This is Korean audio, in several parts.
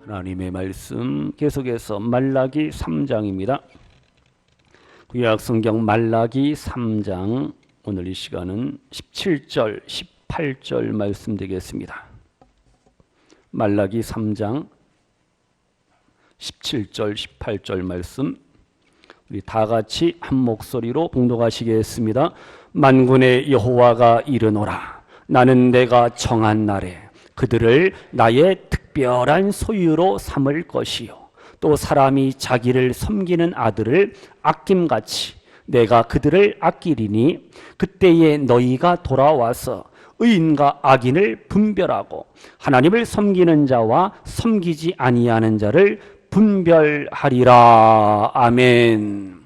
하나님의 말씀 계속해서 말라기 3장입니다. 구약 성경 말라기 3장, 오늘 이 시간은 17절, 18절 말씀 되겠습니다. 말라기 3장 17절, 18절 말씀 우리 다 같이 한 목소리로 봉독하시겠습니다. 만군의 여호와가 이르노라. 나는 내가 정한 날에 그들을 나의 특별한 소유로 삼을 것이요 또 사람이 자기를 섬기는 아들을 아낌같이 내가 그들을 아끼리니 그때에 너희가 돌아와서 의인과 악인을 분별하고 하나님을 섬기는 자와 섬기지 아니하는 자를 분별하리라. 아멘.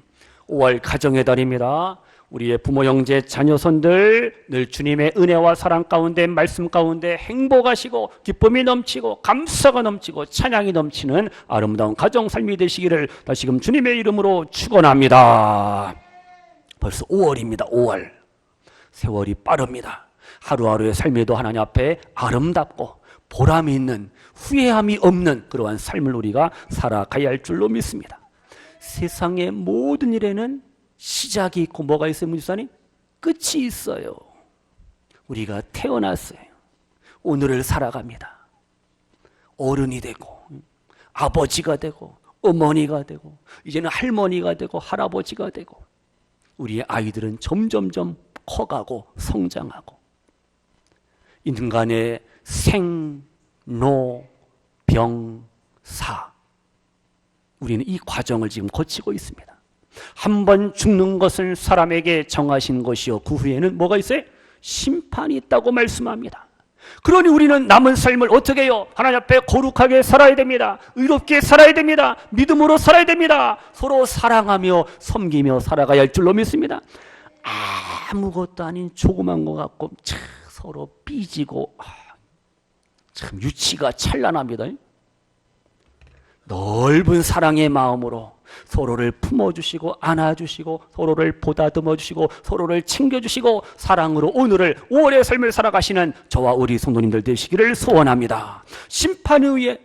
5월 가정의 달입니다. 우리의 부모, 형제, 자녀손들 늘 주님의 은혜와 사랑 가운데, 말씀 가운데 행복하시고 기쁨이 넘치고 감사가 넘치고 찬양이 넘치는 아름다운 가정 삶이 되시기를 다시금 주님의 이름으로 축원합니다. 벌써 5월입니다. 5월. 세월이 빠릅니다. 하루하루의 삶에도 하나님 앞에 아름답고 보람이 있는, 후회함이 없는 그러한 삶을 우리가 살아가야 할 줄로 믿습니다. 세상의 모든 일에는 시작이 있고 뭐가 있어요, 문지사님? 끝이 있어요. 우리가 태어났어요. 오늘을 살아갑니다. 어른이 되고 아버지가 되고 어머니가 되고 이제는 할머니가 되고 할아버지가 되고 우리의 아이들은 점점점 커가고 성장하고 인간의 생, 로, 병, 사, 우리는 이 과정을 지금 거치고 있습니다. 한 번 죽는 것을 사람에게 정하신 것이요 그 후에는 뭐가 있어요? 심판이 있다고 말씀합니다. 그러니 우리는 남은 삶을 어떻게 해요? 하나님 앞에 거룩하게 살아야 됩니다. 의롭게 살아야 됩니다. 믿음으로 살아야 됩니다. 서로 사랑하며 섬기며 살아가야 할 줄로 믿습니다. 아무것도 아닌 조그만 것 같고 참 서로 삐지고 참 유치가 찬란합니다. 넓은 사랑의 마음으로 서로를 품어주시고 안아주시고 서로를 보다듬어주시고 서로를 챙겨주시고 사랑으로 오늘을 5월의 삶을 살아가시는 저와 우리 성도님들 되시기를 소원합니다. 심판 후에,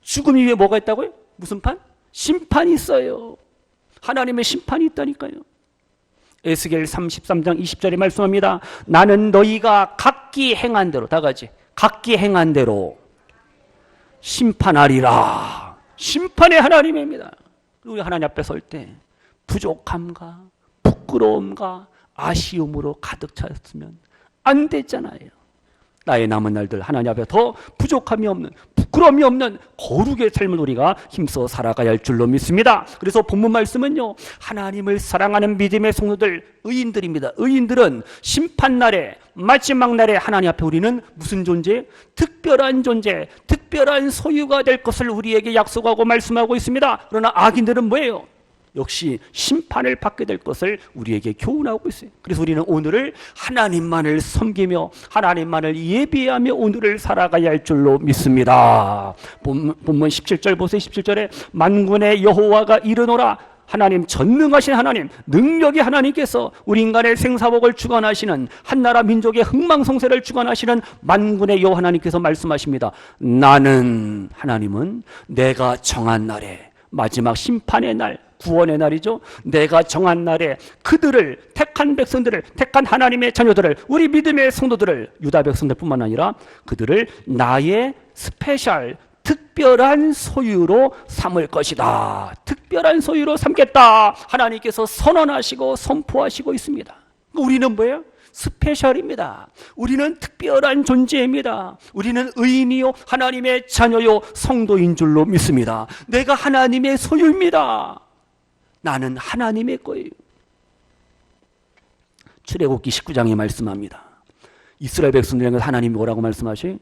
죽음 이후에 뭐가 있다고요? 무슨 판? 심판이 있어요. 하나님의 심판이 있다니까요. 에스겔 33장 20절에 말씀합니다. 나는 너희가 각기 행한 대로, 다 같이 각기 행한 대로 심판하리라. 심판의 하나님입니다. 우리 하나님 앞에 설 때 부족함과 부끄러움과 아쉬움으로 가득 찼으면 안 됐잖아요. 나의 남은 날들 하나님 앞에 더 부족함이 없는, 부끄러움이 없는 거룩의 삶을 우리가 힘써 살아가야 할 줄로 믿습니다. 그래서 본문 말씀은요, 하나님을 사랑하는 믿음의 성도들, 의인들입니다. 의인들은 심판날에, 마지막 날에 하나님 앞에 우리는 무슨 존재? 특별한 존재, 특별한 소유가 될 것을 우리에게 약속하고 말씀하고 있습니다. 그러나 악인들은 뭐예요? 역시 심판을 받게 될 것을 우리에게 교훈하고 있어요. 그래서 우리는 오늘을 하나님만을 섬기며 하나님만을 예비하며 오늘을 살아가야 할 줄로 믿습니다. 본문 17절 보세요. 17절에 만군의 여호와가 이르노라. 하나님, 전능하신 하나님, 능력의 하나님께서 우리 인간의 생사복을 주관하시는, 한나라 민족의 흥망성쇠를 주관하시는 만군의 여호와 하나님께서 말씀하십니다. 나는, 하나님은 내가 정한 날에, 마지막 심판의 날, 구원의 날이죠. 내가 정한 날에 그들을, 택한 백성들을, 택한 하나님의 자녀들을, 우리 믿음의 성도들을, 유다 백성들뿐만 아니라 그들을 나의 스페셜, 특별한 소유로 삼을 것이다. 특별한 소유로 삼겠다. 하나님께서 선언하시고 선포하시고 있습니다. 우리는 뭐예요? 스페셜입니다. 우리는 특별한 존재입니다. 우리는 의인이요 하나님의 자녀요 성도인 줄로 믿습니다. 내가 하나님의 소유입니다. 나는 하나님의 거예요. 출애굽기 19장에 말씀합니다. 이스라엘 백성들에게 하나님이 뭐라고 말씀하셔요?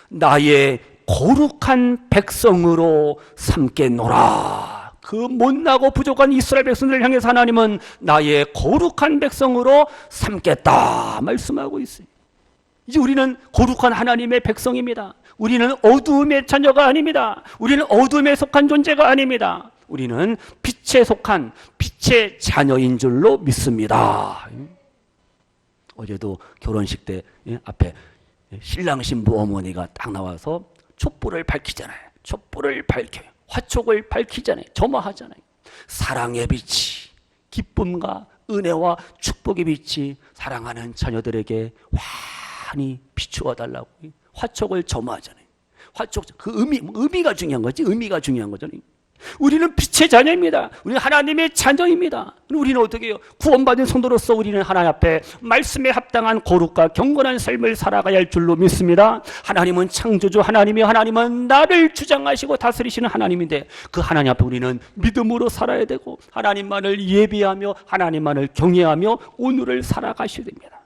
나의 거룩한 백성으로 삼겠노라. 그 못나고 부족한 이스라엘 백성들을 향해서 하나님은 나의 거룩한 백성으로 삼겠다 말씀하고 있어요. 이제 우리는 거룩한 하나님의 백성입니다. 우리는 어두움의 자녀가 아닙니다. 우리는 어두움에 속한 존재가 아닙니다. 우리는 빛에 속한 빛의 자녀인 줄로 믿습니다. 어제도 결혼식 때 앞에 신랑 신부 어머니가 딱 나와서 촛불을 밝히잖아요. 촛불을 밝혀요. 화촉을 밝히잖아요. 점화하잖아요. 사랑의 빛이, 기쁨과 은혜와 축복의 빛이 사랑하는 자녀들에게 환히 비추어 달라고 화촉을 점화하잖아요. 화촉, 그 의미가 중요한 거지. 의미가 중요한 거잖아요. 우리는 빛의 자녀입니다. 우리는 하나님의 자녀입니다. 우리는 어떻게 해요? 구원받은 성도로서 우리는 하나님 앞에 말씀에 합당한 거룩과 경건한 삶을 살아가야 할 줄로 믿습니다. 하나님은 창조주, 하나님은 나를 주장하시고 다스리시는 하나님인데 그 하나님 앞에 우리는 믿음으로 살아야 되고 하나님만을 예비하며 하나님만을 경외하며 오늘을 살아가셔야 됩니다.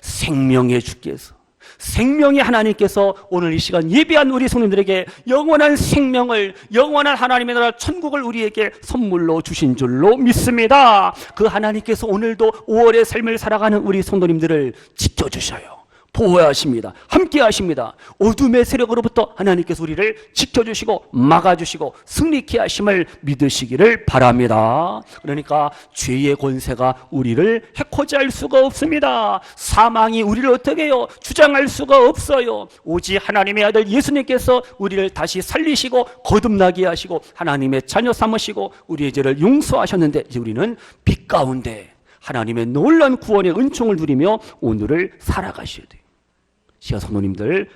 생명의 주께서, 생명의 하나님께서 오늘 이 시간 예비한 우리 성도들에게 영원한 생명을, 영원한 하나님의 나라 천국을 우리에게 선물로 주신 줄로 믿습니다. 그 하나님께서 오늘도 5월의 삶을 살아가는 우리 성도님들을 지켜주셔요. 보호하십니다. 함께 하십니다. 어둠의 세력으로부터 하나님께서 우리를 지켜주시고 막아주시고 승리케 하심을 믿으시기를 바랍니다. 그러니까 죄의 권세가 우리를 해코지할 수가 없습니다. 사망이 우리를 어떻게 해요? 주장할 수가 없어요. 오직 하나님의 아들 예수님께서 우리를 다시 살리시고 거듭나게 하시고 하나님의 자녀 삼으시고 우리의 죄를 용서하셨는데 이제 우리는 빛 가운데 하나님의 놀라운 구원의 은총을 누리며 오늘을 살아가셔야 돼요. 시아 성도님들,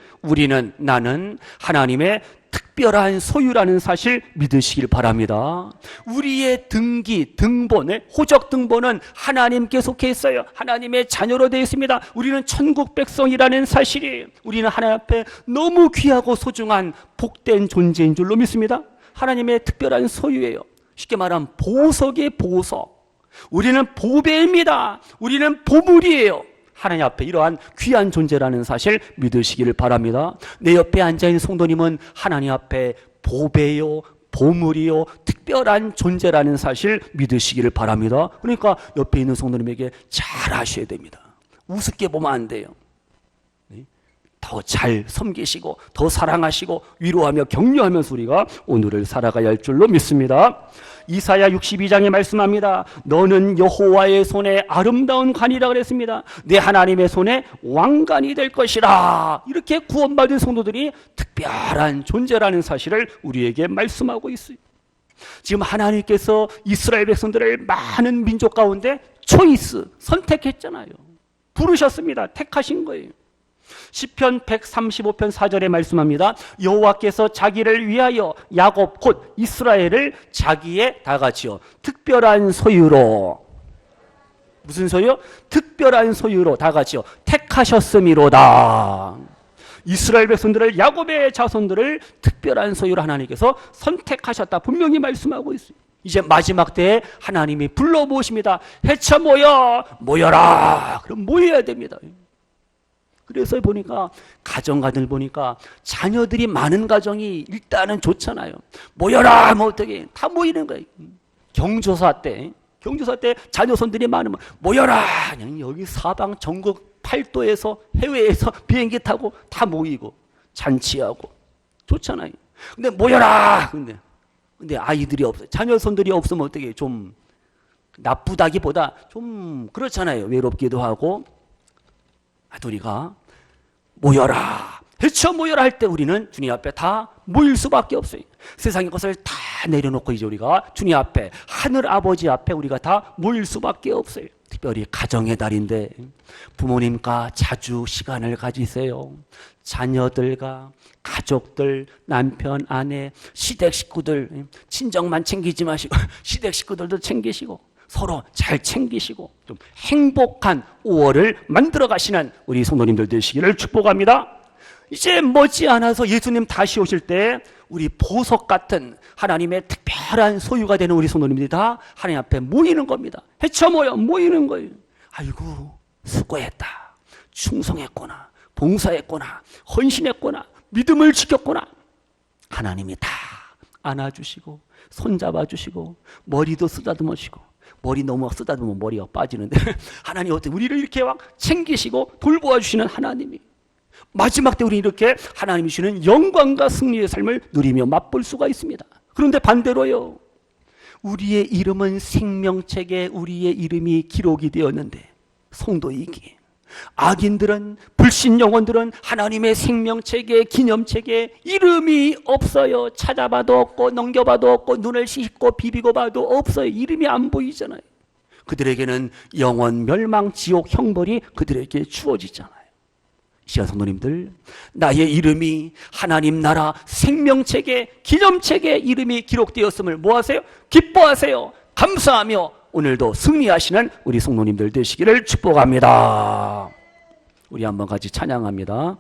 나는 하나님의 특별한 소유라는 사실 믿으시길 바랍니다. 우리의 등기, 등본을, 호적 등본은 하나님께 속해 있어요. 하나님의 자녀로 되어 있습니다. 우리는 천국 백성이라는 사실이, 우리는 하나님 앞에 너무 귀하고 소중한 복된 존재인 줄로 믿습니다. 하나님의 특별한 소유예요. 쉽게 말하면 보석의 보석. 우리는 보배입니다. 우리는 보물이에요. 하나님 앞에 이러한 귀한 존재라는 사실 믿으시기를 바랍니다. 내 옆에 앉아있는 성도님은 하나님 앞에 보배요, 보물이요, 특별한 존재라는 사실 믿으시기를 바랍니다. 그러니까 옆에 있는 성도님에게 잘 하셔야 됩니다. 우습게 보면 안 돼요. 더 잘 섬기시고 더 사랑하시고 위로하며 격려하면서 우리가 오늘을 살아가야 할 줄로 믿습니다. 이사야 62장에 말씀합니다. 너는 여호와의 손에 아름다운 관이라 그랬습니다. 내 하나님의 손에 왕관이 될 것이라. 이렇게 구원받은 성도들이 특별한 존재라는 사실을 우리에게 말씀하고 있어요. 지금 하나님께서 이스라엘 백성들을 많은 민족 가운데 선택했잖아요. 부르셨습니다. 택하신 거예요. 시편 135편 4절에 말씀합니다. 여호와께서 자기를 위하여 야곱 곧 이스라엘을 자기의 다같이요 특별한 소유로, 무슨 소유? 특별한 소유로 다같이요 택하셨음이로다. 이스라엘 백성들을, 야곱의 자손들을 특별한 소유로 하나님께서 선택하셨다 분명히 말씀하고 있어요. 이제 마지막 때에 하나님이 불러 모으십니다. 해쳐 모여라. 그럼 모여야 됩니다. 그래서 보니까 가정가들 보니까 자녀들이 많은 가정이 일단은 좋잖아요. 모여라 뭐 어떻게 다 모이는 거예요. 경조사 때 자녀손들이 많으면 모여라. 그냥 여기 사방 전국 팔도에서 해외에서 비행기 타고 다 모이고 잔치하고 좋잖아요. 근데 모여라. 근데 아이들이 없어요. 자녀손들이 없으면 어떻게 좀 나쁘다기보다 좀 그렇잖아요. 외롭기도 하고. 우리가 모여라, 헤쳐 모여라 할 때 우리는 주님 앞에 다 모일 수밖에 없어요. 세상의 것을 다 내려놓고 이제 우리가 주님 앞에, 하늘 아버지 앞에 우리가 다 모일 수밖에 없어요. 특별히 가정의 달인데 부모님과 자주 시간을 가지세요. 자녀들과 가족들, 남편, 아내, 시댁 식구들, 친정만 챙기지 마시고 시댁 식구들도 챙기시고 서로 잘 챙기시고 좀 행복한 5월을 만들어 가시는 우리 성도님들 되시기를 축복합니다. 이제 머지않아서 예수님 다시 오실 때 우리 보석 같은 하나님의 특별한 소유가 되는 우리 성도님들이 다 하나님 앞에 모이는 겁니다. 헤쳐 모이는 거예요. 아이고 수고했다, 충성했구나, 봉사했구나, 헌신했구나, 믿음을 지켰구나. 하나님이 다 안아주시고 손잡아주시고 머리도 쓰다듬으시고, 머리 너무 쓰다듬으면 머리가 빠지는데 하나님 어떻게 우리를 이렇게 막 챙기시고 돌보아 주시는 하나님이, 마지막 때 우리 이렇게 하나님이 주시는 영광과 승리의 삶을 누리며 맛볼 수가 있습니다. 그런데 반대로요, 우리의 이름은 생명책에 우리의 이름이 기록이 되었는데 성도이기 악인들은, 불신 영혼들은 하나님의 생명책에, 기념책에 이름이 없어요. 찾아봐도 없고 넘겨봐도 없고 눈을 씻고 비비고 봐도 없어요. 이름이 안 보이잖아요. 그들에게는 영원 멸망 지옥 형벌이 그들에게 주어지잖아요. 시간 성도님들, 나의 이름이 하나님 나라 생명책에, 기념책에 이름이 기록되었음을 뭐하세요? 기뻐하세요. 감사하며 오늘도 승리하시는 우리 성도님들 되시기를 축복합니다. 우리 한번 같이 찬양합니다.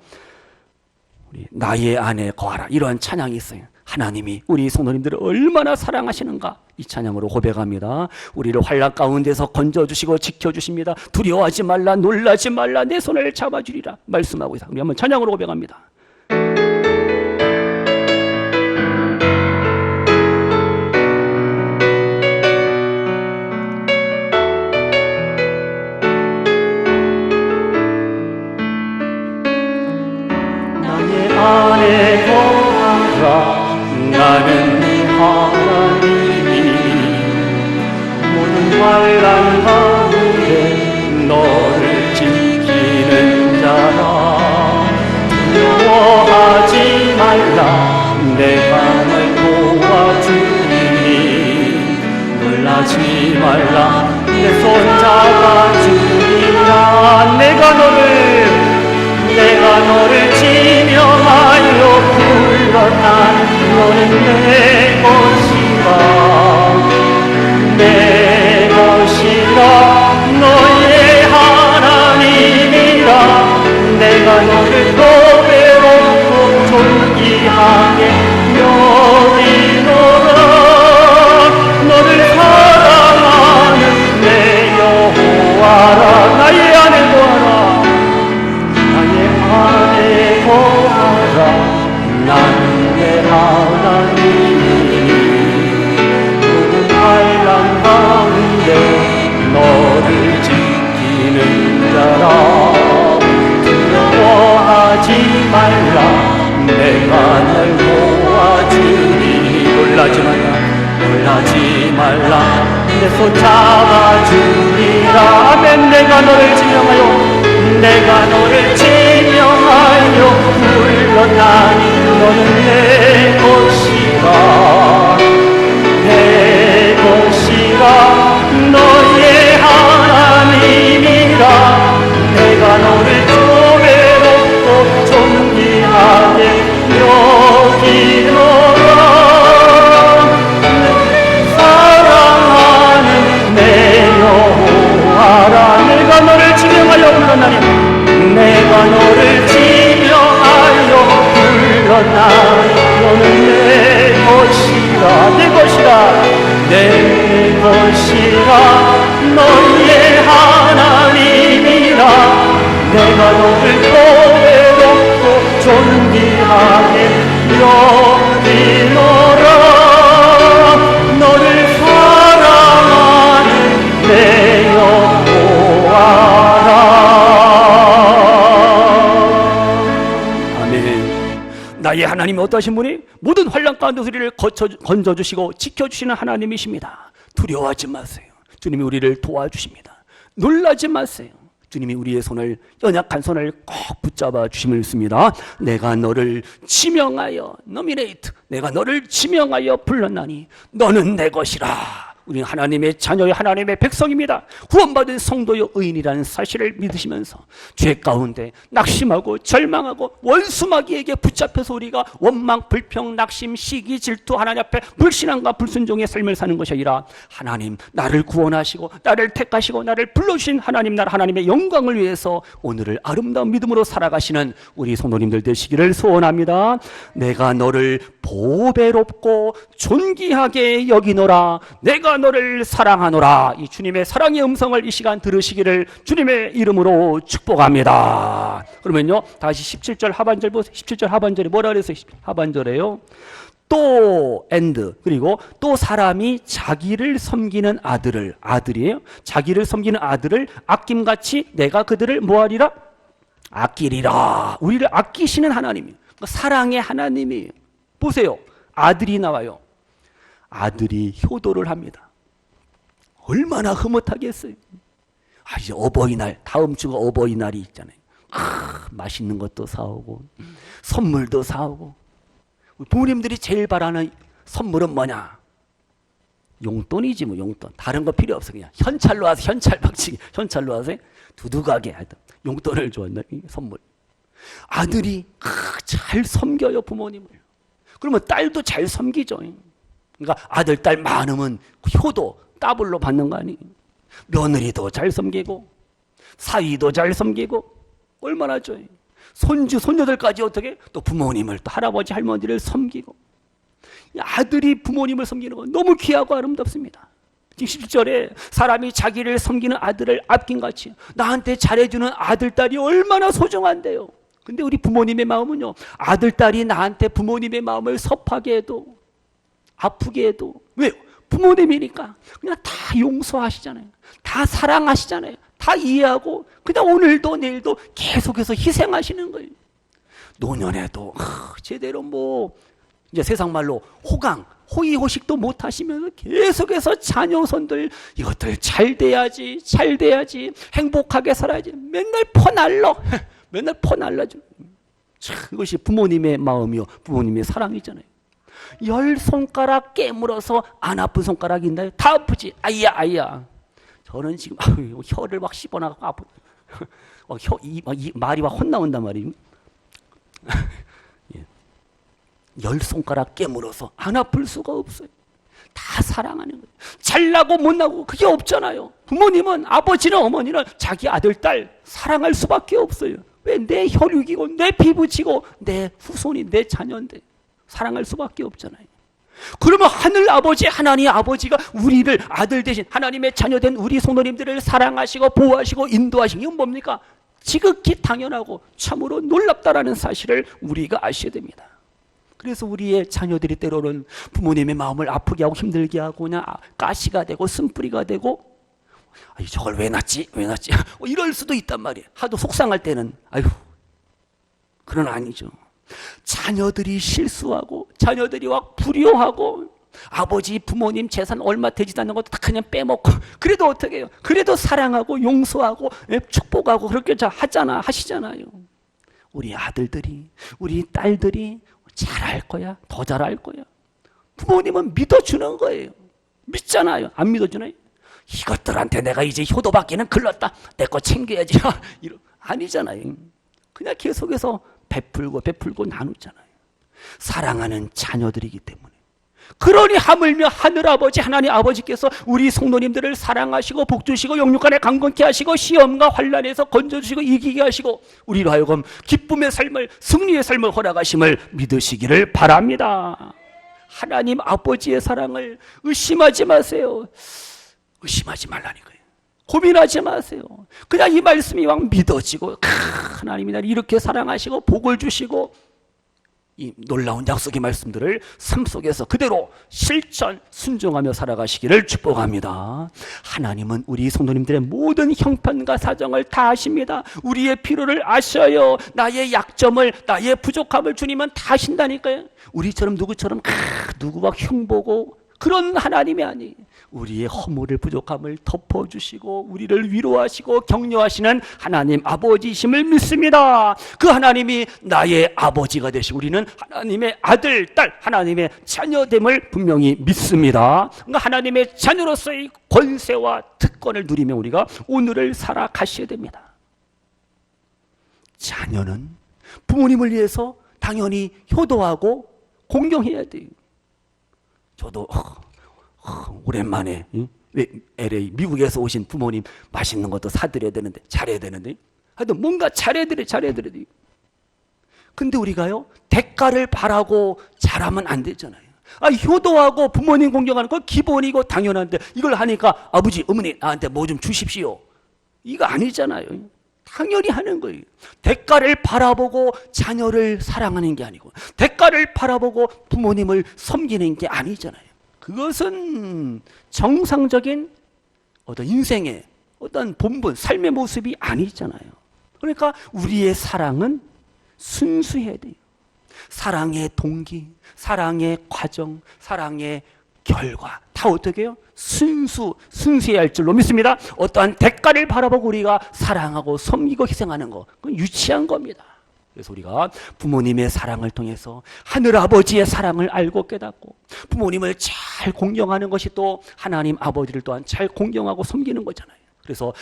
우리 나의 안에 거하라, 이러한 찬양이 있어요. 하나님이 우리 성도님들을 얼마나 사랑하시는가, 이 찬양으로 고백합니다. 우리를 환난 가운데서 건져주시고 지켜주십니다. 두려워하지 말라, 놀라지 말라, 내 손을 잡아주리라 말씀하고 있어요. 우리 한번 찬양으로 고백합니다. 나의 안에 거하라, 나는 네 하나님이 모든 환난 가운데 너를 지키는 자라. 두려워하지 말라, 내가 널 도와주리니. 놀라지 말라, 내 손 잡아주리라. 내가 너를 지명하여 불러난 너는 내 것이라. 내 것이라, 너의 하나님이라. 내가 너를 고배롭고 존귀하게 여기노라. 너를 사랑하는 내 여호와라. 나의 안에 거하라, 나의 안에 거하라. 나는 내 하나님이니 모든 환난 가운데 너를 지키는 자라. 두려워하지 말라, 내가 널 도와주리니. 놀라지 말라, 내 손 잡아주리라. 아멘. 내가 너를 지명하여 불러나니 너는 내 것이라. 내 것이라, 너의 하나님이라. 내가 너를 고배롭고 존귀하게 여기노라. 사랑하는 내 여호와라. 내가 너를 지명하여 불러나니. 내가 너를 지명하여 불러나니 너는 내 것이라. 내 것이라, 내 것이라, 너의 하나님이라. 내가 너를 고배롭고 존귀하게 여기노라. 너를 사랑하는 내 여호와라. 아멘. 나의 하나님은 어떠신 분이? 모든 환난 가운데 우리를 건져주시고 지켜주시는 하나님이십니다. 두려워하지 마세요. 주님이 우리를 도와주십니다. 놀라지 마세요. 주님이 우리의 손을, 연약한 손을 꼭 붙잡아 주심을 믿습니다. 내가 너를 지명하여, 노미네이트, 내가 너를 지명하여 불렀나니 너는 내 것이라. 우리는 하나님의 자녀요, 하나님의 백성입니다. 구원받은 성도요, 의인이라는 사실을 믿으시면서 죄 가운데 낙심하고 절망하고 원수마귀에게 붙잡혀서 우리가 원망, 불평, 낙심, 시기, 질투, 하나님 앞에 불신앙과 불순종의 삶을 사는 것이 아니라 하나님, 나를 구원하시고 나를 택하시고 나를 불러주신 하나님 나라, 하나님의 영광을 위해서 오늘을 아름다운 믿음으로 살아가시는 우리 성도님들 되시기를 소원합니다. 내가 너를 보배롭고 존귀하게 여기노라. 내가 너를 사랑하노라. 이 주님의 사랑의 음성을 이 시간 들으시기를 주님의 이름으로 축복합니다. 그러면요, 다시 17절 하반절 보세요. 17절 하반절에 뭐라 그랬어요? 하반절에요, 또 and, 그리고 또 사람이 자기를 섬기는 아들이에요. 자기를 섬기는 아들을 아낌같이 내가 그들을 뭐하리라? 아끼리라. 우리를 아끼시는 하나님이에요. 사랑의 하나님이에요. 보세요, 아들이 나와요. 아들이 효도를 합니다. 얼마나 흐뭇하겠어요. 이제 어버이날, 다음 주가 어버이날이 있잖아요. 맛있는 것도 사오고 선물도 사오고. 부모님들이 제일 바라는 선물은 뭐냐? 용돈이지 뭐. 용돈. 다른 거 필요 없어. 그냥 현찰로 와서 현찰 박치기, 현찰로 와서 두둑하게 하여튼 용돈을 줘야 선물. 아들이 잘 섬겨요 부모님을. 그러면 딸도 잘 섬기죠. 그러니까 아들 딸 많으면 효도 더블로 받는 거 아니에요. 며느리도 잘 섬기고 사위도 잘 섬기고 얼마나 좋아요. 손주 손녀들까지 어떻게 또 부모님을 또 할아버지 할머니를 섬기고. 아들이 부모님을 섬기는 건 너무 귀하고 아름답습니다. 지금 10절에 사람이 자기를 섬기는 아들을 아낀같이 나한테 잘해주는 아들 딸이 얼마나 소중한데요. 근데 우리 부모님의 마음은요, 아들 딸이 나한테 부모님의 마음을 섭하게 해도 아프게 해도 왜요? 부모님이니까 그냥 다 용서하시잖아요. 다 사랑하시잖아요. 다 이해하고 그냥 오늘도 내일도 계속해서 희생하시는 거예요. 노년에도 제대로 뭐 이제 세상 말로 호강, 호의호식도 못 하시면서 계속해서 자녀손들 이것들 잘 돼야지, 잘 돼야지, 행복하게 살아야지. 맨날 퍼날러, 맨날 퍼날라죠. 이것이 부모님의 마음이요, 부모님의 사랑이잖아요. 10손가락 깨물어서 안 아픈 손가락이 있나요? 다 아프지. 아이야. 저는 지금 혀를 막 씹어나가고 아프. 말이 막 혼나온단 말이에요. 10손가락 깨물어서 안 아플 수가 없어요. 다 사랑하는 거예요. 잘나고 못나고 그게 없잖아요. 부모님은, 아버지는 어머니는 자기 아들 딸 사랑할 수밖에 없어요. 왜? 내 혈육이고 내 피부치고 내 후손이 내 자녀인데 사랑할 수밖에 없잖아요. 그러면 하늘 아버지 하나님 아버지가 우리를 아들 대신 하나님의 자녀된 우리 성도님들을 사랑하시고 보호하시고 인도하시는 게 뭡니까? 지극히 당연하고 참으로 놀랍다라는 사실을 우리가 아셔야 됩니다. 그래서 우리의 자녀들이 때로는 부모님의 마음을 아프게 하고 힘들게 하고 그냥 가시가 되고 쓴뿌리가 되고 저걸 왜 낳지? 이럴 수도 있단 말이에요. 하도 속상할 때는 그건 아니죠. 자녀들이 실수하고 자녀들이 막 불효하고 아버지 부모님 재산 얼마 되지도 않는 것도 다 그냥 빼먹고 그래도 어떻게 해요? 그래도 사랑하고 용서하고 축복하고 그렇게 하시잖아요. 우리 아들들이 우리 딸들이 잘할 거야. 더 잘할 거야. 부모님은 믿어주는 거예요. 믿잖아요. 안 믿어주나요? 이것들한테 내가 이제 효도받기는 글렀다. 내 거 챙겨야지. 아니잖아요. 그냥 계속해서 베풀고 나누잖아요. 사랑하는 자녀들이기 때문에. 그러니 하물며 하늘아버지 하나님 아버지께서 우리 성도님들을 사랑하시고 복주시고 영육간에 강건케 하시고 시험과 환난에서 건져주시고 이기게 하시고 우리로 하여금 기쁨의 삶을 승리의 삶을 허락하심을 믿으시기를 바랍니다. 하나님 아버지의 사랑을 의심하지 마세요. 의심하지 말라니까요. 고민하지 마세요. 그냥 이 말씀이 막 믿어지고 하나님이 나를 이렇게 사랑하시고 복을 주시고 이 놀라운 약속의 말씀들을 삶 속에서 그대로 실천 순종하며 살아가시기를 축복합니다. 하나님은 우리 성도님들의 모든 형편과 사정을 다 아십니다. 우리의 필요를 아셔요. 나의 약점을 나의 부족함을 주님은 다 아신다니까요. 우리처럼 누구처럼 누구 막 흉보고 그런 하나님이 아니에요. 우리의 허물을 부족함을 덮어주시고 우리를 위로하시고 격려하시는 하나님 아버지이심을 믿습니다. 그 하나님이 나의 아버지가 되시고 우리는 하나님의 아들, 딸, 하나님의 자녀됨을 분명히 믿습니다. 그러니까 하나님의 자녀로서의 권세와 특권을 누리며 우리가 오늘을 살아가셔야 됩니다. 자녀는 부모님을 위해서 당연히 효도하고 공경해야 돼요. 저도 오랜만에 LA 미국에서 오신 부모님 맛있는 것도 사드려야 되는데 잘해야 되는데 하여튼 뭔가 잘해드려야 돼요. 근데 우리가요 대가를 바라고 잘하면 안 되잖아요. 효도하고 부모님 공경하는 건 기본이고 당연한데 이걸 하니까 아버지 어머니 나한테 뭐 좀 주십시오 이거 아니잖아요. 당연히 하는 거예요. 대가를 바라보고 자녀를 사랑하는 게 아니고 대가를 바라보고 부모님을 섬기는 게 아니잖아요. 그것은 정상적인 어떤 인생의 어떤 본분, 삶의 모습이 아니잖아요. 그러니까 우리의 사랑은 순수해야 돼요. 사랑의 동기, 사랑의 과정, 사랑의 결과 다 다 어떻게 해요? 순수해야 할 줄로 믿습니다. 어떠한 대가를 바라보고 우리가 사랑하고 섬기고 희생하는 거, 그건 유치한 겁니다. 그래서 우리가 부모님의 사랑을 통해서 하늘아버지의 사랑을 알고 깨닫고 부모님을 잘 공경하는 것이 또 하나님 아버지를 또한 잘 공경하고 섬기는 거잖아요. 그래서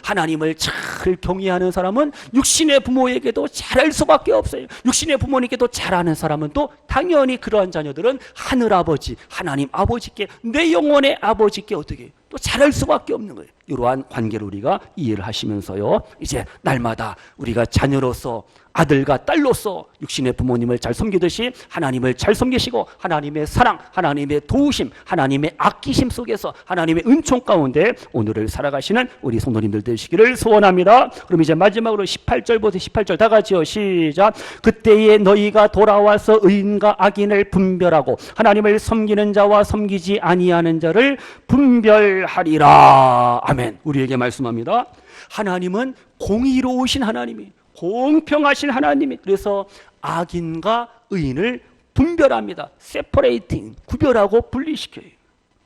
하나님을 잘 경외하는 사람은 육신의 부모에게도 잘할 수밖에 없어요. 육신의 부모님께도 잘하는 사람은 또 당연히 그러한 자녀들은 하늘아버지, 하나님 아버지께, 내 영혼의 아버지께 어떻게 또 잘할 수밖에 없는 거예요. 이러한 관계를 우리가 이해를 하시면서요, 이제 날마다 우리가 자녀로서, 아들과 딸로서 육신의 부모님을 잘 섬기듯이 하나님을 잘 섬기시고 하나님의 사랑, 하나님의 도우심, 하나님의 아끼심 속에서 하나님의 은총 가운데 오늘을 살아가시는 우리 성도님들 되시기를 소원합니다. 그럼 이제 마지막으로 18절부터 18절 다 같이요. 시작. 그때에 너희가 돌아와서 의인과 악인을 분별하고 하나님을 섬기는 자와 섬기지 아니하는 자를 분별하리라. 아멘. 우리에게 말씀합니다. 하나님은 공의로우신 하나님이, 공평하신 하나님이, 그래서 악인과 의인을 분별합니다. separating, 구별하고 분리시켜요.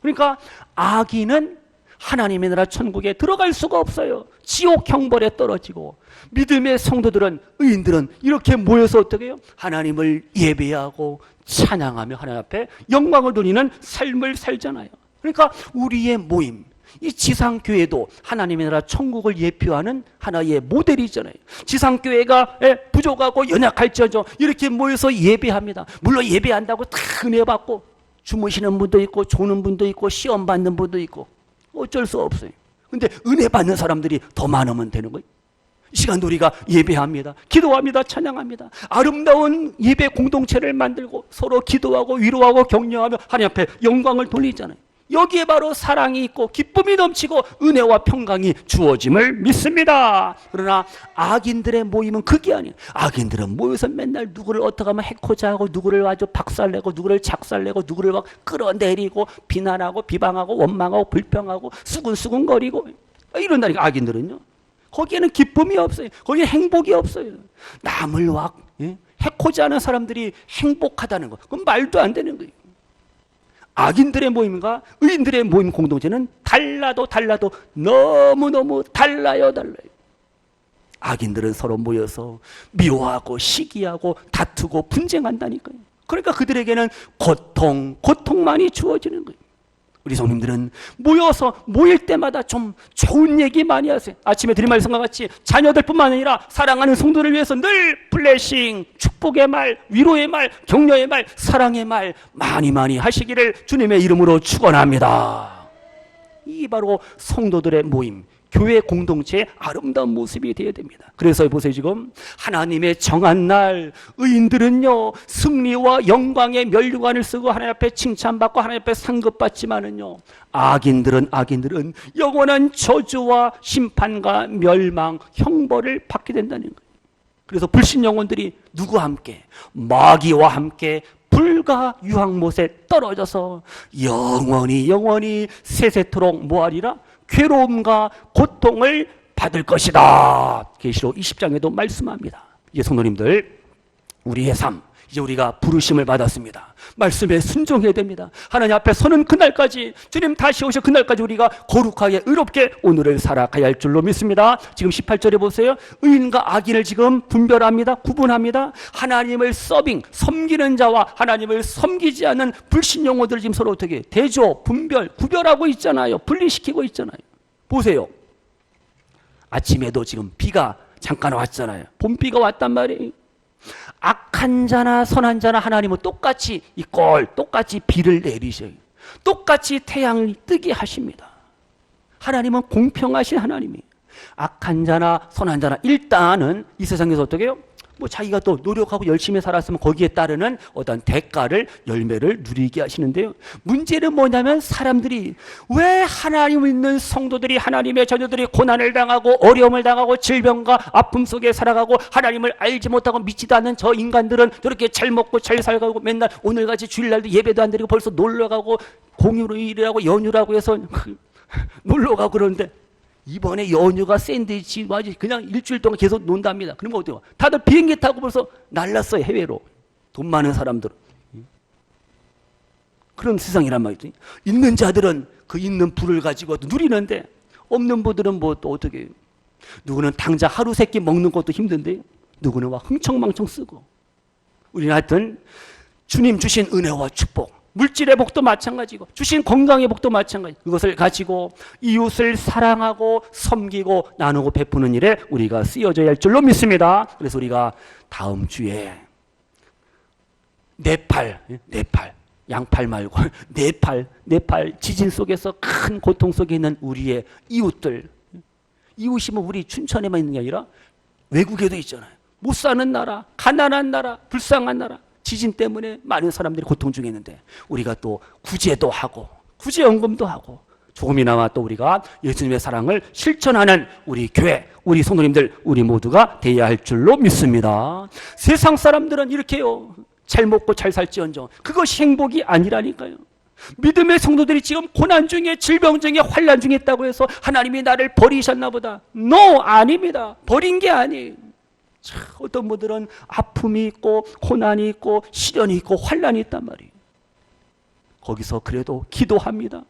그러니까 악인은 하나님의 나라 천국에 들어갈 수가 없어요. 지옥 형벌에 떨어지고, 믿음의 성도들은, 의인들은 이렇게 모여서 어떻게 해요? 하나님을 예배하고 찬양하며 하나님 앞에 영광을 돌리는 삶을 살잖아요. 그러니까 우리의 모임, 이 지상교회도 하나님의 나라 천국을 예표하는 하나의 모델이잖아요. 지상교회가 부족하고 연약할지어도 이렇게 모여서 예배합니다. 물론 예배한다고 다 은혜 받고 주무시는 분도 있고 조는 분도 있고 시험 받는 분도 있고 어쩔 수 없어요. 근데 은혜 받는 사람들이 더 많으면 되는 거예요. 이 시간도 우리가 예배합니다. 기도합니다. 찬양합니다. 아름다운 예배 공동체를 만들고 서로 기도하고 위로하고 격려하며 하나님 앞에 영광을 돌리잖아요. 여기에 바로 사랑이 있고 기쁨이 넘치고 은혜와 평강이 주어짐을 믿습니다. 그러나 악인들의 모임은 그게 아니에요. 악인들은 모여서 맨날 누구를 어떻게 하면 해코자 하고 누구를 아주 박살내고 누구를 작살내고 누구를 막 끌어내리고 비난하고 비방하고 원망하고 불평하고 수군수군거리고 이런다니까. 악인들은요, 거기에는 기쁨이 없어요. 거기에 행복이 없어요. 남을 막 해코자 하는 사람들이 행복하다는 거, 그건 말도 안 되는 거예요. 악인들의 모임과 의인들의 모임 공동체는 달라도 너무너무 달라요. 악인들은 서로 모여서 미워하고 시기하고 다투고 분쟁한다니까요. 그러니까 그들에게는 고통만이 주어지는 거예요. 우리 성님들은 모일 때마다 좀 좋은 얘기 많이 하세요. 아침에 드린 말씀과 같이 자녀들뿐만 아니라 사랑하는 성도를 위해서 늘 블레싱, 축복의 말, 위로의 말, 격려의 말, 사랑의 말 많이 하시기를 주님의 이름으로 축원합니다. 이 바로 성도들의 모임, 교회 공동체의 아름다운 모습이 되어야 됩니다. 그래서 보세요. 지금 하나님의 정한 날 의인들은요 승리와 영광의 면류관을 쓰고 하나님 앞에 칭찬받고 하나님 앞에 상급받지만은요 악인들은 영원한 저주와 심판과 멸망, 형벌을 받게 된다는 거예요. 그래서 불신 영혼들이 누구와 함께? 마귀와 함께 불과 유황못에 떨어져서 영원히 세세토록 뭐하리라? 괴로움과 고통을 받을 것이다. 계시록 20장에도 말씀합니다. 이제 성도님들, 우리의 삶, 이제 우리가 부르심을 받았습니다. 말씀에 순종해야 됩니다. 하나님 앞에 서는 그날까지, 주님 다시 오실 그날까지 우리가 거룩하게 의롭게 오늘을 살아가야 할 줄로 믿습니다. 지금 18절에 보세요. 의인과 악인을 지금 분별합니다. 구분합니다. 하나님을 섬기는 자와 하나님을 섬기지 않는 불신 영혼들을 지금 서로 어떻게 대조, 구별하고 있잖아요. 분리시키고 있잖아요. 보세요. 아침에도 지금 비가 잠깐 왔잖아요. 봄비가 왔단 말이에요. 악한 자나 선한 자나 하나님은 똑같이 똑같이 비를 내리셔요. 똑같이 태양을 뜨게 하십니다. 하나님은 공평하신 하나님이에요. 악한 자나 선한 자나 일단은 이 세상에서 어떻게 해요? 자기가 또 노력하고 열심히 살았으면 거기에 따르는 어떤 대가를, 열매를 누리게 하시는데요. 문제는 뭐냐면 사람들이 왜 하나님을 믿는 성도들이, 하나님의 자녀들이 고난을 당하고 어려움을 당하고 질병과 아픔 속에 살아가고 하나님을 알지 못하고 믿지도 않는 저 인간들은 저렇게 잘 먹고 잘 살고 맨날 오늘같이 주일날도 예배도 안 드리고 벌써 놀러가고 공휴일이라고 연휴라고 해서 놀러가고 그러는데 이번에 연휴가 샌드위치 그냥 일주일 동안 계속 논답니다. 그러면 어때요? 다들 비행기 타고 벌써 날랐어요. 해외로. 돈 많은 사람들. 그런 세상이란 말이죠. 있는 자들은 그 있는 부를 가지고 누리는데 없는 분들은 뭐 또 어떻게 해요? 누구는 당장 하루 세끼 먹는 것도 힘든데 누구는 막 흥청망청 쓰고. 우리는 하여튼 주님 주신 은혜와 축복, 물질의 복도 마찬가지고 주신 건강의 복도 마찬가지, 그것을 가지고 이웃을 사랑하고 섬기고 나누고 베푸는 일에 우리가 쓰여져야 할 줄로 믿습니다. 그래서 우리가 다음 주에 네팔 양팔 말고 네팔 지진 속에서 큰 고통 속에 있는 우리의 이웃들, 이웃이면 우리 춘천에만 있는 게 아니라 외국에도 있잖아요. 못 사는 나라, 가난한 나라, 불쌍한 나라, 지진 때문에 많은 사람들이 고통 중에 있는데 우리가 또 구제도 하고 구제연금도 하고 조금이나마 또 우리가 예수님의 사랑을 실천하는 우리 교회, 우리 성도님들, 우리 모두가 되어야 할 줄로 믿습니다. 세상 사람들은 이렇게요, 잘 먹고 잘 살지언정 그것이 행복이 아니라니까요. 믿음의 성도들이 지금 고난 중에, 질병 중에, 환난 중에 있다고 해서 하나님이 나를 버리셨나 보다. No, 아닙니다. 버린 게 아니에요. 어떤 분들은 아픔이 있고 고난이 있고 시련이 있고 환난이 있단 말이에요. 거기서 그래도 기도합니다.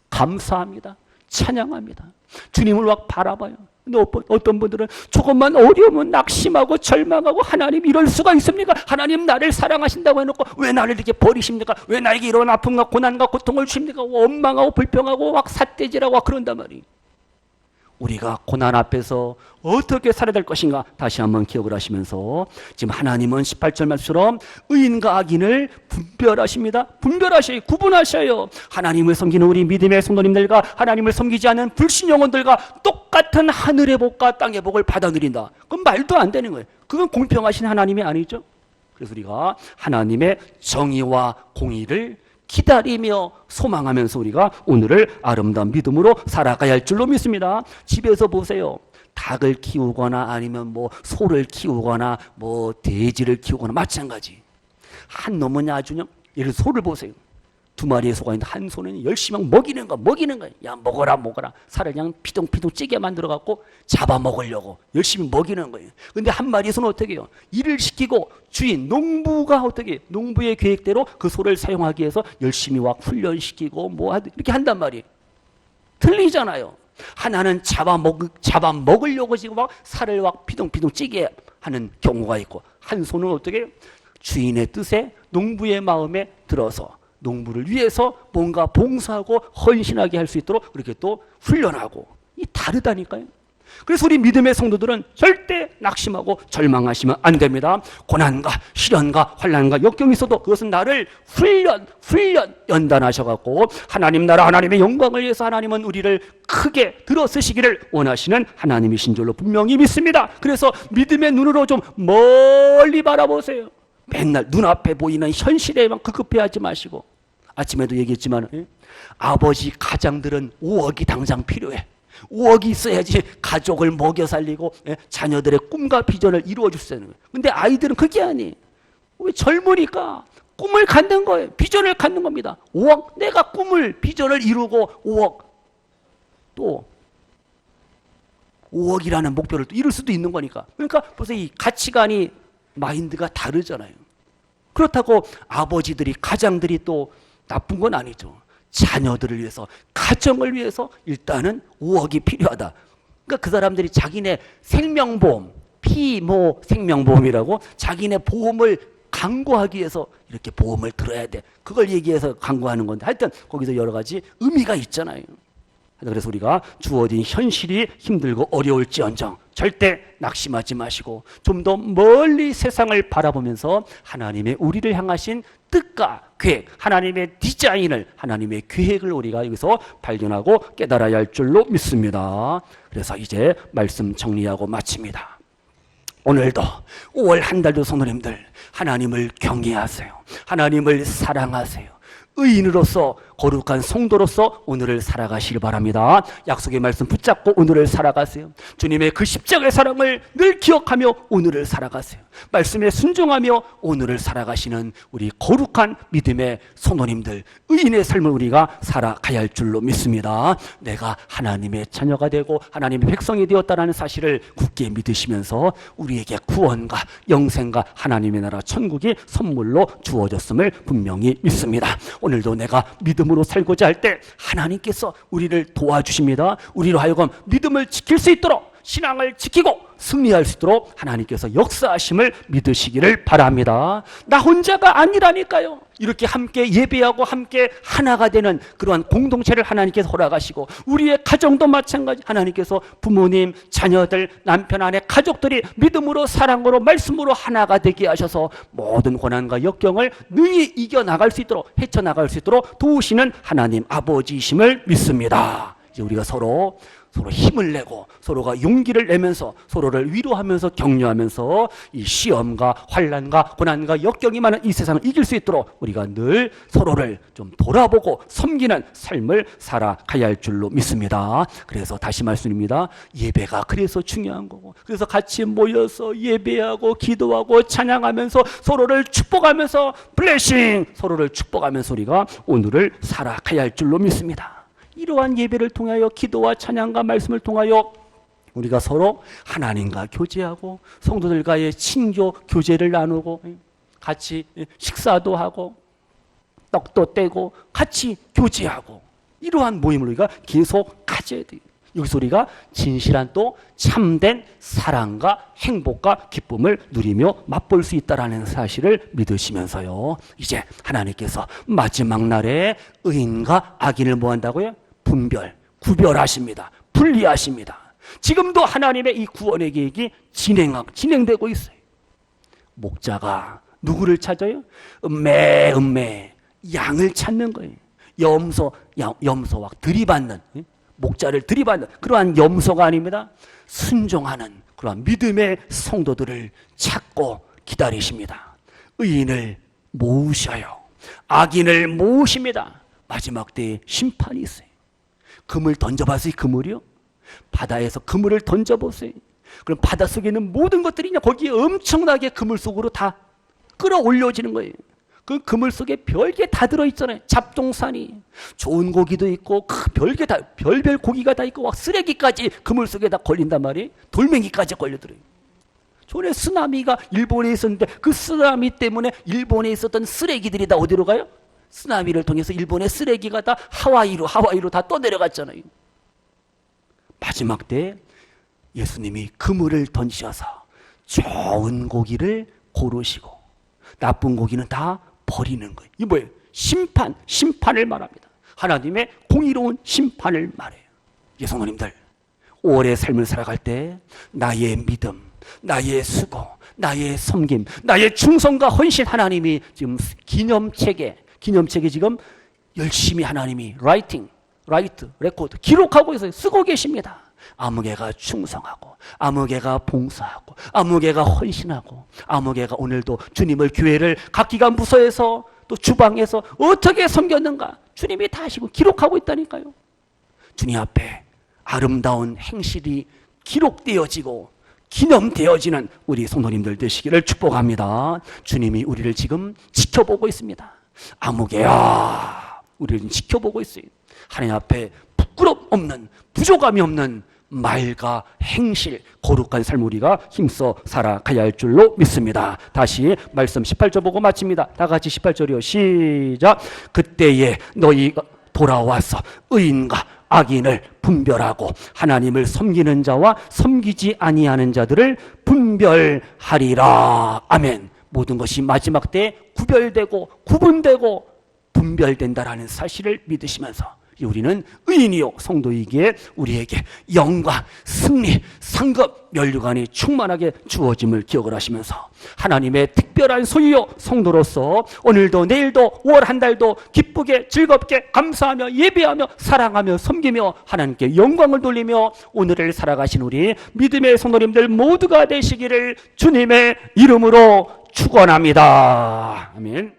감사합니다. 찬양합니다. 주님을 막 바라봐요. 근데 어떤 분들은 조금만 어려우면 낙심하고 절망하고, 하나님 이럴 수가 있습니까? 하나님 나를 사랑하신다고 해놓고 왜 나를 이렇게 버리십니까? 왜 나에게 이런 아픔과 고난과 고통을 주십니까? 원망하고 불평하고 막 삿대질하고 그런단 말이에요. 우리가 고난 앞에서 어떻게 살아야 될 것인가 다시 한번 기억을 하시면서, 지금 하나님은 18절 말씀처럼 의인과 악인을 분별하십니다. 분별하셔요. 구분하셔요. 하나님을 섬기는 우리 믿음의 성도님들과 하나님을 섬기지 않은 불신 영혼들과 똑같은 하늘의 복과 땅의 복을 받아 누린다. 그건 말도 안 되는 거예요. 그건 공평하신 하나님이 아니죠. 그래서 우리가 하나님의 정의와 공의를 기다리며 소망하면서 우리가 오늘을 아름다운 믿음으로 살아가야 할 줄로 믿습니다. 집에서 보세요. 닭을 키우거나 아니면 뭐 소를 키우거나 뭐 돼지를 키우거나 마찬가지. 한 놈은 아주 그냥, 예를 들어 소를 보세요. 두 마리의 소가 있는데 한 소는 열심히 먹이는 거야. 야, 먹어라. 살을 그냥 피동피동 찌게 만들어 갖고 잡아먹으려고 열심히 먹이는 거예요. 근데 한 마리의 소는 어떻게 해요? 일을 시키고 주인, 농부가 어떻게 해요? 농부의 계획대로 그 소를 사용하기 위해서 열심히 막 훈련시키고 이렇게 한단 말이에요. 틀리잖아요. 하나는 잡아먹으려고 지금 막 살을 막 피동피동 찌게 하는 경우가 있고, 한 소는 어떻게 해요? 주인의 뜻에, 농부의 마음에 들어서 농부를 위해서 뭔가 봉사하고 헌신하게 할 수 있도록 그렇게 또 훈련하고, 이 다르다니까요. 그래서 우리 믿음의 성도들은 절대 낙심하고 절망하시면 안 됩니다. 고난과 시련과 환난과 역경이 있어도 그것은 나를 훈련 연단하셔갖고 하나님 나라, 하나님의 영광을 위해서 하나님은 우리를 크게 들어쓰시기를 원하시는 하나님이신 줄로 분명히 믿습니다. 그래서 믿음의 눈으로 좀 멀리 바라보세요. 맨날 눈앞에 보이는 현실에만 급급해하지 마시고, 아침에도 얘기했지만 아버지 가장들은 5억이 당장 필요해. 5억이 있어야지 가족을 먹여 살리고 자녀들의 꿈과 비전을 이루어 줄 수 있는 거예요. 근데 아이들은 그게 아니에요. 왜? 젊으니까 꿈을 갖는 거예요. 비전을 갖는 겁니다. 5억, 내가 꿈을, 비전을 이루고 5억, 또 5억이라는 목표를 또 이룰 수도 있는 거니까. 그러니까 벌써 이 가치관이, 마인드가 다르잖아요. 그렇다고 아버지들이, 가장들이 또 나쁜 건 아니죠. 자녀들을 위해서, 가정을 위해서 일단은 5억이 필요하다. 그러니까 그 사람들이 자기네 생명보험, 피모 생명보험이라고 자기네 보험을 강구하기 위해서 이렇게 보험을 들어야 돼. 그걸 얘기해서 강구하는 건데, 하여튼 거기서 여러 가지 의미가 있잖아요. 그래서 우리가 주어진 현실이 힘들고 어려울지언정 절대 낙심하지 마시고 좀 더 멀리 세상을 바라보면서 하나님의 우리를 향하신 뜻과 계획, 하나님의 디자인을, 하나님의 계획을 우리가 여기서 발견하고 깨달아야 할 줄로 믿습니다. 그래서 이제 말씀 정리하고 마칩니다. 오늘도 5월 한 달도 성도님들 하나님을 경외하세요. 하나님을 사랑하세요. 의인으로서 거룩한 성도로서 오늘을 살아가시길 바랍니다. 약속의 말씀 붙잡고 오늘을 살아가세요. 주님의 그 십자가의 사랑을 늘 기억하며 오늘을 살아가세요. 말씀에 순종하며 오늘을 살아가시는 우리 거룩한 믿음의 성도님들, 의인의 삶을 우리가 살아가야 할 줄로 믿습니다. 내가 하나님의 자녀가 되고 하나님의 백성이 되었다는 사실을 굳게 믿으시면서 우리에게 구원과 영생과 하나님의 나라 천국이 선물로 주어졌음을 분명히 믿습니다. 오늘도 내가 믿음으로 살고자 할 때 하나님께서 우리를 도와주십니다. 우리로 하여금 믿음을 지킬 수 있도록, 신앙을 지키고 승리할 수 있도록 하나님께서 역사하심을 믿으시기를 바랍니다. 나 혼자가 아니라니까요. 이렇게 함께 예배하고 함께 하나가 되는 그러한 공동체를 하나님께서 허락하시고, 우리의 가정도 마찬가지. 하나님께서 부모님, 자녀들, 남편, 아내, 가족들이 믿음으로 사랑으로 말씀으로 하나가 되게 하셔서 모든 고난과 역경을 능히 이겨나갈 수 있도록, 헤쳐나갈 수 있도록 도우시는 하나님 아버지이심을 믿습니다. 이제 우리가 서로 힘을 내고 서로가 용기를 내면서 서로를 위로하면서 격려하면서 이 시험과 환난과 고난과 역경이 많은 이 세상을 이길 수 있도록 우리가 늘 서로를 좀 돌아보고 섬기는 삶을 살아가야 할 줄로 믿습니다. 그래서 다시 말씀드립니다. 예배가 그래서 중요한 거고, 그래서 같이 모여서 예배하고 기도하고 찬양하면서 서로를 축복하면서 블레싱, 서로를 축복하면서 우리가 오늘을 살아가야 할 줄로 믿습니다. 이러한 예배를 통하여 기도와 찬양과 말씀을 통하여 우리가 서로 하나님과 교제하고 성도들과의 친교 교제를 나누고 같이 식사도 하고 떡도 떼고 같이 교제하고 이러한 모임을 우리가 계속 가져야 돼요. 여기서 우리가 진실한 또 참된 사랑과 행복과 기쁨을 누리며 맛볼 수 있다는 사실을 믿으시면서요, 이제 하나님께서 마지막 날에 의인과 악인을 뭐 한다고요? 구별하십니다. 분리하십니다. 지금도 하나님의 이 구원의 계획이 진행되고 있어요. 목자가 누구를 찾아요? 음매 양을 찾는 거예요. 염소와 들이받는, 목자를 들이받는 그러한 염소가 아닙니다. 순종하는 그러한 믿음의 성도들을 찾고 기다리십니다. 의인을 모으셔요. 악인을 모으십니다. 마지막 때에 심판이 있어요. 그물 던져봤어요? 그물이요? 바다에서 그물을 던져보세요. 그럼 바닷속에 있는 모든 것들이 거기에 엄청나게 그물 속으로 다 끌어올려지는 거예요. 그 그물 속에 별게 다 들어있잖아요. 잡동사니, 좋은 고기도 있고 별게 다, 별별 고기가 다 있고 막 쓰레기까지 그물 속에 다 걸린단 말이에요. 돌멩이까지 걸려들어요. 전에 쓰나미가 일본에 있었는데 그 쓰나미 때문에 일본에 있었던 쓰레기들이 다 어디로 가요? 쓰나미를 통해서 일본의 쓰레기가 다 하와이로 다 떠내려갔잖아요. 마지막 때 예수님이 그물을 던지셔서 좋은 고기를 고르시고 나쁜 고기는 다 버리는 거예요. 이게 뭐예요? 심판을 말합니다. 하나님의 공의로운 심판을 말해요. 성도님들, 오래 삶을 살아갈 때 나의 믿음, 나의 수고, 나의 섬김, 나의 충성과 헌신, 하나님이 지금 기념책에 지금 열심히 하나님이 레코드 기록하고 있어요. 쓰고 계십니다. 아무개가 충성하고, 아무개가 봉사하고, 아무개가 헌신하고, 아무개가 오늘도 주님을, 교회를 각 기관 부서에서 또 주방에서 어떻게 섬겼는가 주님이 다 하시고 기록하고 있다니까요. 주님 앞에 아름다운 행실이 기록되어지고 기념되어지는 우리 성도님들 되시기를 축복합니다. 주님이 우리를 지금 지켜보고 있습니다. 아무개야, 우리를 지켜보고 있어요. 하나님 앞에 부끄럼 없는, 부족함이 없는 말과 행실, 거룩한 삶 우리가 힘써 살아가야 할 줄로 믿습니다. 다시 말씀 18절 보고 마칩니다. 다 같이 18절이요. 시작. 그때에 너희가 돌아와서 의인과 악인을 분별하고 하나님을 섬기는 자와 섬기지 아니하는 자들을 분별하리라. 아멘. 모든 것이 마지막 때 구별되고 구분되고 분별된다라는 사실을 믿으시면서 우리는 의인이요 성도이기에 우리에게 영광, 승리, 상급, 면류관이 충만하게 주어짐을 기억을 하시면서 하나님의 특별한 소유요 성도로서 오늘도 내일도 5월 한 달도 기쁘게 즐겁게 감사하며 예배하며 사랑하며 섬기며 하나님께 영광을 돌리며 오늘을 살아가신 우리 믿음의 성도님들 모두가 되시기를 주님의 이름으로 축원합니다. 아멘.